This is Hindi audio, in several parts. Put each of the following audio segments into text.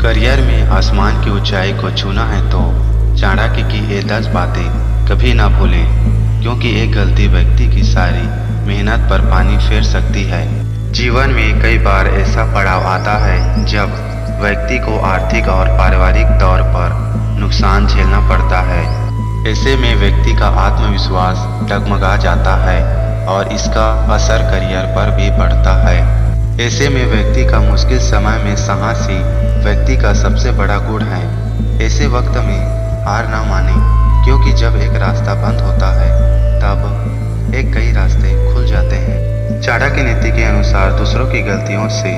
करियर में आसमान की ऊंचाई को छूना है तो चाणक्य की ये 10 बातें कभी ना भूलें, क्योंकि एक गलती व्यक्ति की सारी मेहनत पर पानी फेर सकती है। जीवन में कई बार ऐसा पड़ाव आता है जब व्यक्ति को आर्थिक और पारिवारिक तौर पर नुकसान झेलना पड़ता है। ऐसे में व्यक्ति का आत्मविश्वास डगमगा जाता है और इसका असर करियर पर भी पड़ता है। ऐसे में व्यक्ति का मुश्किल समय में साहसी व्यक्ति का सबसे बड़ा गुण है। ऐसे वक्त में हार न माने, क्योंकि जब एक रास्ता बंद होता है तब एक कई रास्ते खुल जाते हैं। चाणक्य नीति के अनुसार दूसरों की गलतियों से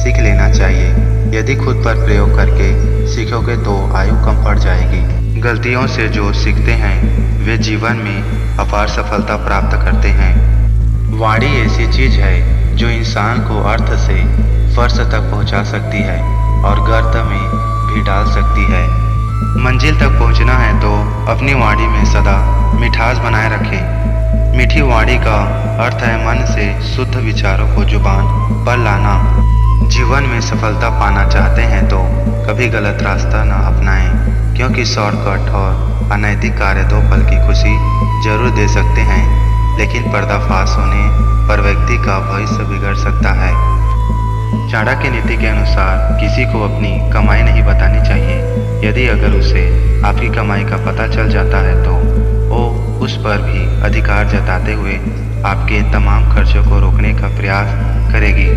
सीख लेना चाहिए। यदि खुद पर प्रयोग करके सीखोगे तो आयु कम पड़ जाएगी। गलतियों से जो सीखते हैं वे जीवन में अपार सफलता प्राप्त करते हैं। वाणी ऐसी चीज है जो इंसान को अर्थ से फर्श तक पहुंचा सकती है और गर्त में भी डाल सकती है। मंजिल तक पहुंचना है तो अपनी वाणी में सदा मिठास बनाए रखें। मीठी वाणी का अर्थ है मन से शुद्ध विचारों को जुबान पर लाना। जीवन में सफलता पाना चाहते हैं तो कभी गलत रास्ता न अपनाएं, क्योंकि शॉर्टकट और अनैतिक कार्य 2 पल की खुशी जरूर दे सकते हैं, लेकिन पर्दाफाश होने पर व्यक्ति का भविष्य बिगड़ सकता है। चाणक्य नीति के अनुसार किसी को अपनी कमाई नहीं बतानी चाहिए। यदि अगर उसे आपकी कमाई का पता चल जाता है तो वो उस पर भी अधिकार जताते हुए आपके तमाम खर्चों को रोकने का प्रयास करेगी।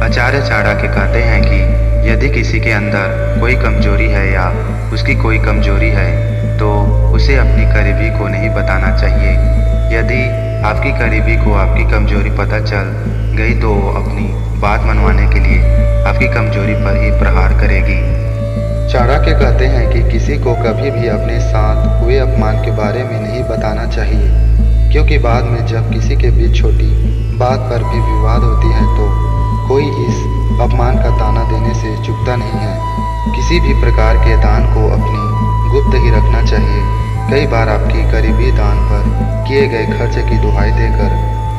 आचार्य चाणक्य कहते हैं कि यदि किसी के अंदर कोई कमजोरी है या उसकी कोई कमजोरी है तो उसे अपनी करीबी को नहीं बताना चाहिए। यदि आपकी करीबी को आपकी कमजोरी पता चल गई तो वो अपनी बात मनवाने के लिए आपकी कमजोरी पर ही प्रहार करेगी। चाणक्य कहते हैं कि किसी को कभी भी अपने साथ हुए अपमान के बारे में नहीं बताना चाहिए, क्योंकि बाद में जब किसी के बीच छोटी बात पर भी विवाद होती है तो कोई इस अपमान का ताना देने से चूकता नहीं है। किसी भी प्रकार के दान को अपनी गुप्त ही रखना चाहिए। कई बार आपकी करीबी दान पर किए गए खर्च की दुहाई देकर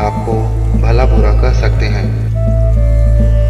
आपको भला बुरा कह सकते हैं।